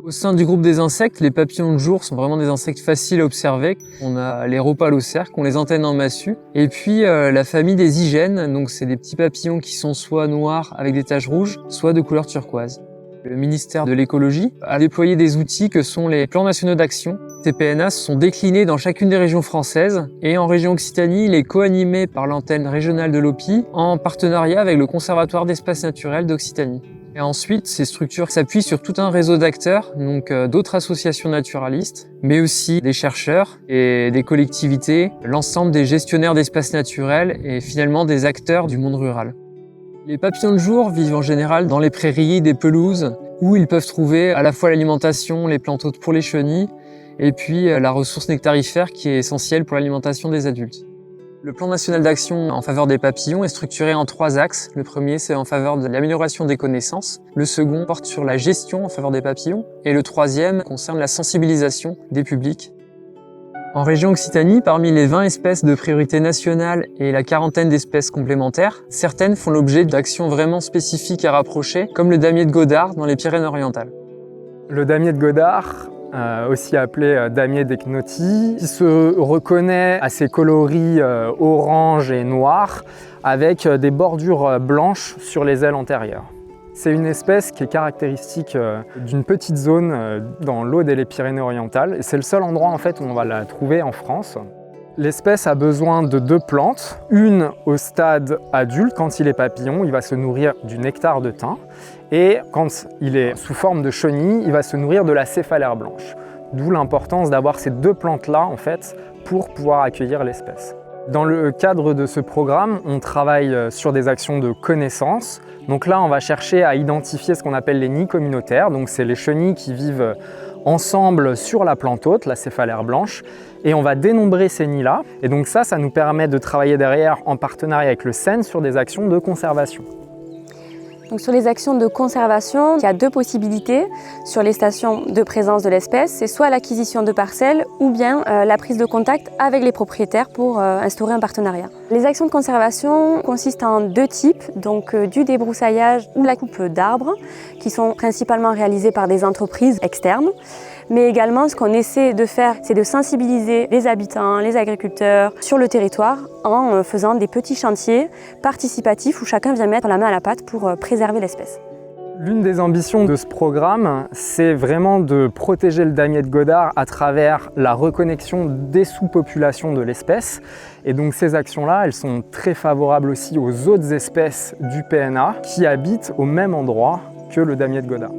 Au sein du groupe des insectes, les papillons de jour sont vraiment des insectes faciles à observer. On a les rhopalocères, qui ont les antennes en massue. Et puis la famille des igènes, donc c'est des petits papillons qui sont soit noirs avec des taches rouges, soit de couleur turquoise. Le ministère de l'écologie a déployé des outils que sont les plans nationaux d'action. Ces PNA sont déclinés dans chacune des régions françaises et en région Occitanie, il est co-animé par l'antenne régionale de l'OPI en partenariat avec le Conservatoire d'espaces naturels d'Occitanie. Et ensuite, ces structures s'appuient sur tout un réseau d'acteurs, donc d'autres associations naturalistes, mais aussi des chercheurs et des collectivités, l'ensemble des gestionnaires d'espaces naturels et finalement des acteurs du monde rural. Les papillons de jour vivent en général dans les prairies, des pelouses, où ils peuvent trouver à la fois l'alimentation, les plantes hôtes pour les chenilles, et puis la ressource nectarifère qui est essentielle pour l'alimentation des adultes. Le plan national d'action en faveur des papillons est structuré en 3 axes. Le premier, c'est en faveur de l'amélioration des connaissances. Le second porte sur la gestion en faveur des papillons. Et le troisième concerne la sensibilisation des publics. En région Occitanie, parmi les 20 espèces de priorité nationale et la quarantaine d'espèces complémentaires, certaines font l'objet d'actions vraiment spécifiques et rapprochées, comme le damier de Godard dans les Pyrénées-Orientales. Le damier de Godard, aussi appelé damier d'Eknoti, qui se reconnaît à ses coloris orange et noir, avec des bordures blanches sur les ailes antérieures. C'est une espèce qui est caractéristique d'une petite zone dans l'Aude et les Pyrénées-Orientales. C'est le seul endroit en fait où on va la trouver en France. L'espèce a besoin de 2 plantes, une au stade adulte, quand il est papillon, il va se nourrir du nectar de thym, et quand il est sous forme de chenille, il va se nourrir de la céphalaire blanche. D'où l'importance d'avoir ces 2 plantes-là en fait pour pouvoir accueillir l'espèce. Dans le cadre de ce programme, on travaille sur des actions de connaissance. Donc là, on va chercher à identifier ce qu'on appelle les nids communautaires. Donc c'est les chenilles qui vivent ensemble sur la plante hôte, la céphalaire blanche. Et on va dénombrer ces nids-là. Et donc ça nous permet de travailler derrière en partenariat avec le CEN sur des actions de conservation. Donc sur les actions de conservation, il y a 2 possibilités sur les stations de présence de l'espèce. C'est soit l'acquisition de parcelles ou bien la prise de contact avec les propriétaires pour instaurer un partenariat. Les actions de conservation consistent en 2 types, donc du débroussaillage ou la coupe d'arbres, qui sont principalement réalisées par des entreprises externes. Mais également, ce qu'on essaie de faire, c'est de sensibiliser les habitants, les agriculteurs sur le territoire en faisant des petits chantiers participatifs où chacun vient mettre la main à la pâte pour préserver l'espèce. L'une des ambitions de ce programme, c'est vraiment de protéger le damier de Godard à travers la reconnexion des sous-populations de l'espèce. Et donc ces actions-là, elles sont très favorables aussi aux autres espèces du PNA qui habitent au même endroit que le damier de Godard.